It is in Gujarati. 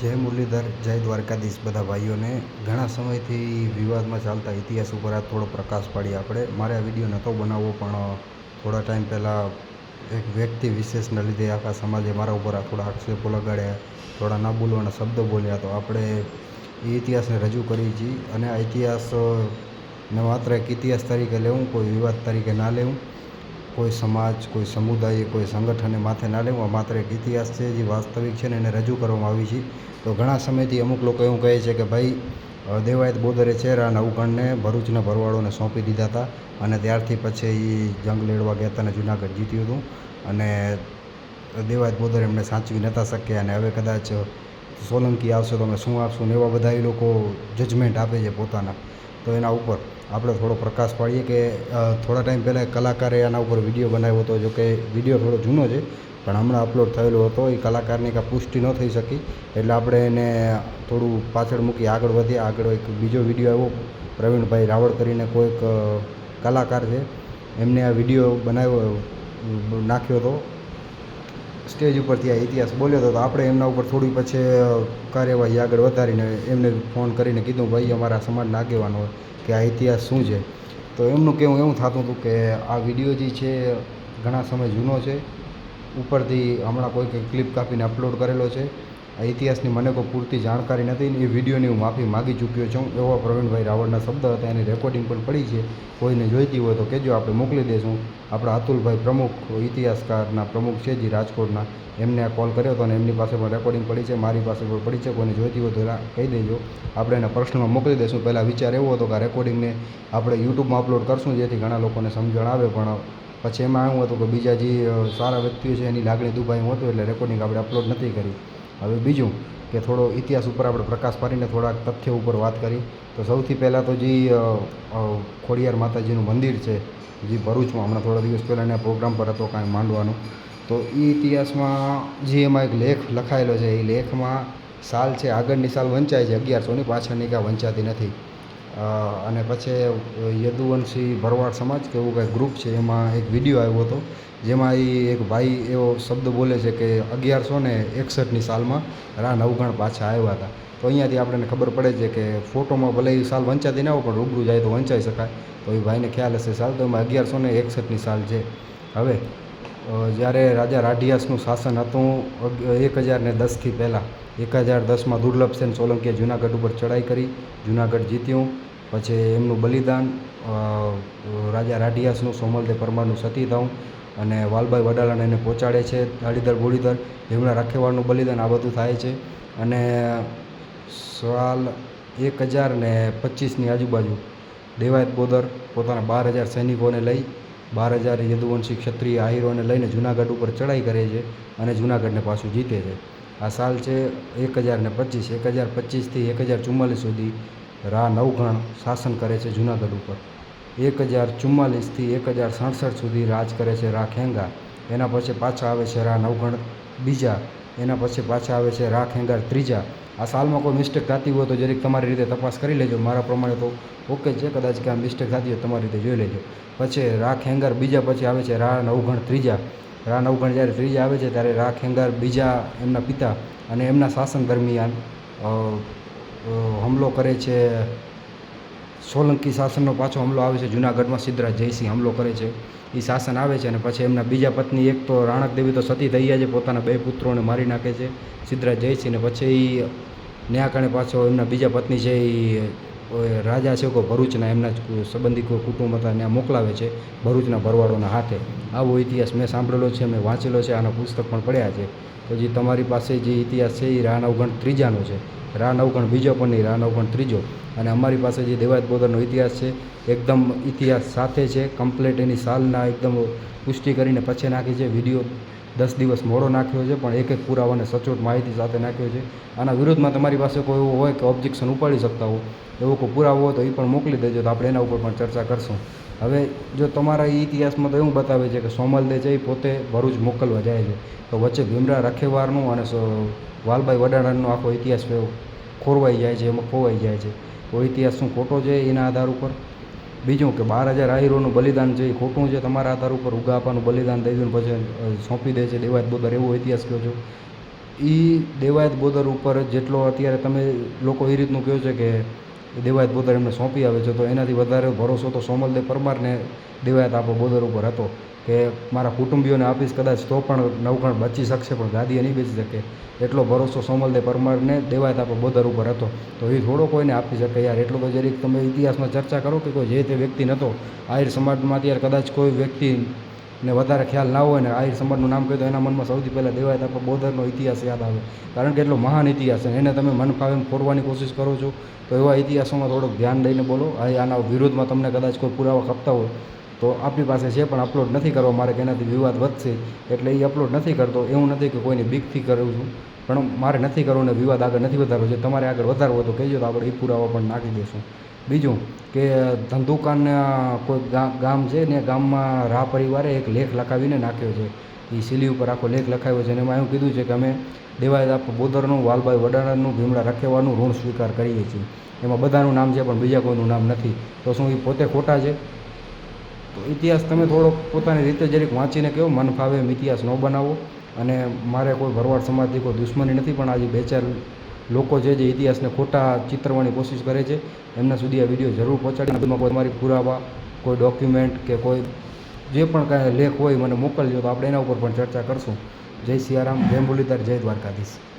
જય મુરલીધર, જય દ્વારકાધીશ બધા ભાઈઓને. ઘણા સમયથી વિવાદમાં ચાલતા ઇતિહાસ ઉપર આ થોડો પ્રકાશ પાડીએ આપણે. મારે આ વિડીયો નહોતો બનાવવો, પણ થોડા ટાઈમ પહેલાં એક વ્યક્તિ વિશેષના લીધે આખા સમાજે મારા ઉપર થોડા આક્ષેપો લગાડ્યા, થોડા ના બોલવાના શબ્દો બોલ્યા. તો આપણે એ ઇતિહાસને રજૂ કરી છીએ, અને આ ઇતિહાસને માત્ર એક ઇતિહાસ તરીકે લેવું, કોઈ વિવાદ તરીકે ના લેવું, કોઈ સમાજ, કોઈ સમુદાય, કોઈ સંગઠને માથે ના લેવું. આ માત્ર એક ઇતિહાસ છે જે વાસ્તવિક છે ને એને રજૂ કરવામાં આવી છે. તો ઘણા સમયથી અમુક લોકો એવું કહે છે કે ભાઈ દેવાયત બોદરે છે રા નવઘણને ભરૂચના ભરવાડોને સોંપી દીધા હતા, અને ત્યારથી પછી એ જંગ લડવા ગયા હતા અને જુનાગઢ જીત્યું હતું, અને દેવાયત બોદર એમને સાચવી નહોતા શક્યા, અને હવે કદાચ સોલંકી આવશે તો અમે શું આપશું ને એવા બધા એ લોકો જજમેન્ટ આપે છે પોતાના. તો એના ઉપર આપણે થોડો પ્રકાશ પાડીએ કે થોડા ટાઈમ પહેલાં કલાકારે આના ઉપર વિડીયો બનાવ્યો હતો. જો કે વિડીયો થોડો જૂનો છે, પણ હમણાં અપલોડ થયેલો હતો. એ કલાકારની કાંઈ પુષ્ટિ ન થઈ શકી, એટલે આપણે એને થોડું પાછળ મૂકી આગળ વધ્યા. આગળ એક બીજો વિડીયો આવ્યો, પ્રવીણભાઈ રાવળ કરીને કોઈક કલાકાર છે, એમને આ વિડીયો નાખ્યો હતો, સ્ટેજ ઉપરથી આ ઇતિહાસ બોલ્યો હતો. તો આપણે એમના ઉપર થોડી પછી કાર્યવાહી આગળ વધારીને એમને ફોન કરીને કીધું, ભાઈ અમારા સમાજના આગેવાનો કે આ ઇતિહાસ શું છે. તો એમનું કહેવું એવું થતું હતું કે આ વિડીયો જે છે ઘણા સમય જૂનો છે, ઉપરથી હમણાં કોઈક ક્લિપ કાપીને અપલોડ કરેલો છે. આ ઇતિહાસની મને કોઈ પૂરતી જાણકારી નથી, એ વિડીયોની હું માફી માગી ચૂક્યો છું. એવા પ્રવીણભાઈ રાવળના શબ્દ હતા, એની રેકોર્ડિંગ પણ પડી છે. કોઈને જોઈતી હોય તો કહેજો, આપણે મોકલી દઈશું. આપણા અતુલભાઈ પ્રમુખ, ઇતિહાસકારના પ્રમુખ છે જે રાજકોટના, એમને આ કોલ કર્યો હતો અને એમની પાસે પણ રેકોર્ડિંગ પડી છે, મારી પાસે પણ પડી છે. કોઈને જોઈતી હોય તો કહી દેજો, આપણે એને પર્સનલમાં મોકલી દઈશું. પહેલાં વિચાર એવો હતો કે આ રેકોર્ડિંગને આપણે યુટ્યુબમાં અપલોડ કરશું, જેથી ઘણા લોકોને સમજણ આવે, પણ પછી એમાં એવું હતું કે બીજા જે સારા વ્યક્તિઓ છે એની લાગણી દુભાઈ હતું, એટલે રેકોર્ડિંગ આપણે અપલોડ નથી કરી. હવે બીજું કે થોડો ઇતિહાસ ઉપર આપણે પ્રકાશ પાડીને થોડાક તથ્યો ઉપર વાત કરી. તો સૌથી પહેલાં તો જે ખોડિયાર માતાજીનું મંદિર છે જે ભરૂચમાં, હમણાં થોડા દિવસ પહેલાં એના પ્રોગ્રામ પર હતો કાંઈ માંડવાનું. તો એ ઇતિહાસમાં જે એમાં એક લેખ લખાયેલો છે, એ લેખમાં સાલ છે આગળની સાલ વંચાય છે 1100ની, પાછળની કાંઈ વંચાતી નથી. અને પછી યદુવંશી ભરવાડ સમાજ કે એવું કાંઈ ગ્રુપ છે, એમાં એક વિડીયો આવ્યો હતો, જેમાં એ એક ભાઈ એવો શબ્દ બોલે છે કે 1161ની સાલમાં રા નવઘણ પાછા આવ્યા હતા. તો અહીંયાથી આપણને ખબર પડે છે કે ફોટોમાં ભલે એ સાલ વંચાતી ના હોય, પણ રૂબરૂ જાય તો વંચાઈ શકાય. તો એ ભાઈને ખ્યાલ હશે સાલ, તો એમાં 1161ની સાલ છે. હવે જ્યારે રાજા રાઢિયાસનું શાસન હતું 1010થી પહેલાં, 1010માં દુર્લભસેન સોલંકીએ જુનાગઢ ઉપર ચડાઈ કરી, જુનાગઢ જીત્યું. પછી એમનું બલિદાન, રાજા રાઢિયાસનું, સોમલદેવ પરમારનું સતી થવું, અને વાલભાઈ વડાલાને એને પહોંચાડે છે, દાડીદર બોડીદર એમના રખેવાળનું બલિદાન, આ બધું થાય છે. અને સાલ 1025ની આજુબાજુ દેવાયત બોદર પોતાના 12,000 સૈનિકોને લઈ, 12,000 યદુવંશી ક્ષત્રિય આહીરોને લઈને જુનાગઢ ઉપર ચડાઈ કરે છે, અને જુનાગઢને પાછું જીતે છે. આ સાલ છે 1025. 1025થી 1044 સુધી રા નવઘણ શાસન કરે છે જુનાગઢ ઉપર. 1044થી 1067 સુધી રાજ કરે છે રા ખેંગાર. એના પછી પાછા આવે છે રા નવઘણ બીજા, એના પછી પાછા આવે છે રા ખેંગાર ત્રીજા. આ સાલમાં કોઈ મિસ્ટેક થતી હોય તો જરીક તમારી રીતે તપાસ કરી લેજો. મારા પ્રમાણે તો ઓકે છે, કદાચ કે આ મિસ્ટેક થતી હોય તમારી રીતે જોઈ લેજો. પછી રા ખેંગાર બીજા પછી આવે છે રા નવઘણ ત્રીજા. રા નવઘણ જ્યારે ત્રીજા આવે છે ત્યારે રા ખેંગાર બીજા એમના પિતા, અને એમના શાસન દરમિયાન હુમલો કરે છે. સોલંકી શાસનનો પાછો હુમલો આવે છે જુનાગઢમાં, સિદ્ધરાજ જયસિંહ હુમલો કરે છે. એ શાસન આવે છે, અને પછી એમના બીજા પત્ની, એક તો રાણક દેવી તો સતી થઈ ગયા છે, પોતાના 2 પુત્રોને મારી નાખે છે સિદ્ધરાજ જયસિંહને. પછી એ ન્યાકણે પાછો એમના બીજા પત્ની છે એ રાજા છે કોઈ ભરૂચના, એમના સંબંધી કોઈ કુટુંબ હતા ત્યાં મોકલાવે છે ભરૂચના ભરવાડોના હાથે. આવો ઇતિહાસ મેં સાંભળેલો છે, મેં વાંચેલો છે, આના પુસ્તક પણ પડ્યા છે. તો જે તમારી પાસે જે ઇતિહાસ છે એ રા નવઘણ ત્રીજાનો છે, રા નવઘણ બીજો પણ નહીં, રા નવઘણ ત્રીજો. અને અમારી પાસે જે દેવાયત બોદરનો ઇતિહાસ છે એકદમ ઇતિહાસ સાથે છે, કમ્પ્લેટ એની સાલના એકદમ પુષ્ટિ કરીને પછી નાખી છે. વિડીયો 10 દિવસ મોડો નાખ્યો છે, પણ એક એક પુરાવાને સચોટ માહિતી સાથે નાખ્યો છે. આના વિરોધમાં તમારી પાસે કોઈ એવું હોય કે ઓબ્જેક્શન ઉપાડી શકતા હો, એવો કોઈ પુરાવો હોય તો એ પણ મોકલી દેજો, તો આપણે એના ઉપર પણ ચર્ચા કરશું. હવે જો તમારા એ ઇતિહાસમાં તો એવું બતાવે છે કે સોમલદેવ છે એ પોતે ભરૂચ મોકલવા જાય છે, તો વચ્ચે ભીમરા રખેવારનું અને વાલભાઈ વડાલાનો આખો ઇતિહાસ ખોરવાઈ જાય છે, એમાં ખોવાઈ જાય છે. તો ઇતિહાસ શું ખોટો છે એના આધાર ઉપર. બીજું કે 12,000 આહીરોનું બલિદાન છે એ ખોટું છે તમારા આધાર ઉપર. ઉગા આપાનું બલિદાન દઈ દઉં પછી સોંપી દે છે દેવાયત બોદર, એવો ઇતિહાસ કહો છો. એ દેવાયત બોદર ઉપર જેટલો અત્યારે તમે લોકો એ રીતનું કહો છે કે દેવાયત બોદર એમને સોંપી આવે છે, તો એનાથી વધારે ભરોસો તો સોમલદેવ પરમારને દેવાયત આપો બોદર ઉપર હતો કે મારા કુટુંબીઓને આપીશ કદાચ તો પણ નવઘણ બચી શકશે, પણ ગાદીએ નહીં બચી શકે. એટલો ભરોસો સોમલદેવ પરમારને દેવાયત આપો બોદર ઉપર હતો, તો એ થોડો કોઈને આપી શકે યાર. એટલો તો જરીક તમે ઇતિહાસમાં ચર્ચા કરો કે કોઈ જે તે વ્યક્તિ નહોતો. આહિર સમાજમાં અત્યારે કદાચ કોઈ વ્યક્તિને વધારે ખ્યાલ ના હોય ને આહિર સમાજનું નામ કહે તો એના મનમાં સૌથી પહેલાં દેવાયત આપો બોદરનો ઇતિહાસ યાદ આવે, કારણ કે એટલો મહાન ઇતિહાસ છે. એને તમે મન ફાવે એમ ફોરવાની કોશિશ કરો છો, તો એવા ઇતિહાસોમાં થોડુંક ધ્યાન દઈને બોલો. આના વિરોધમાં તમને કદાચ કોઈ પુરાવા ખપતા હોય તો આપણી પાસે છે, પણ અપલોડ નથી કરવા મારે કે એનાથી વિવાદ વધશે એટલે એ અપલોડ નથી કરતો. એવું નથી કે કોઈની બીકથી કરું છું, પણ મારે નથી કરવું ને વિવાદ આગળ નથી વધારવો. છે તમારે આગળ વધારવો હોય તો કહેજો, તો આપણે એ પુરાવા પણ નાખી દઈશું. બીજું કે ધંધુકાના કોઈ ગામ છે ને, ગામમાં રા પરિવારે એક લેખ લખાવીને નાખ્યો છે. એ સીલી ઉપર આખો લેખ લખાવ્યો છે અને એમાં એવું કીધું છે કે અમે દેવાયત આપો બોદરનું, વાલભાઈ વડાણાનું, ભીમડા રખેવાનું ઋણ સ્વીકાર કરીએ છીએ. એમાં બધાનું નામ છે પણ બીજા કોઈનું નામ નથી. તો શું એ પોતે ખોટા છે? તો ઇતિહાસ તમે થોડોક પોતાની રીતે જરીક વાંચીને કહો, મન ફાવે એમ ઇતિહાસ ન બનાવો. અને મારે કોઈ ભરવાડ સમાજથી કોઈ દુશ્મની નથી, પણ આજે બે ચાર લોકો છે જે ઇતિહાસને ખોટા ચિત્રવાની કોશિશ કરે છે, એમના સુધી આ વિડીયો જરૂર પહોંચાડી. કોઈ તમારી પુરાવા, કોઈ ડોક્યુમેન્ટ કે કોઈ જે પણ કાંઈ લેખ હોય મને મોકલજો, તો આપણે એના ઉપર પણ ચર્ચા કરશું. જય સિયારામ, જય મુરલીધર, જય દ્વારકાધીશ.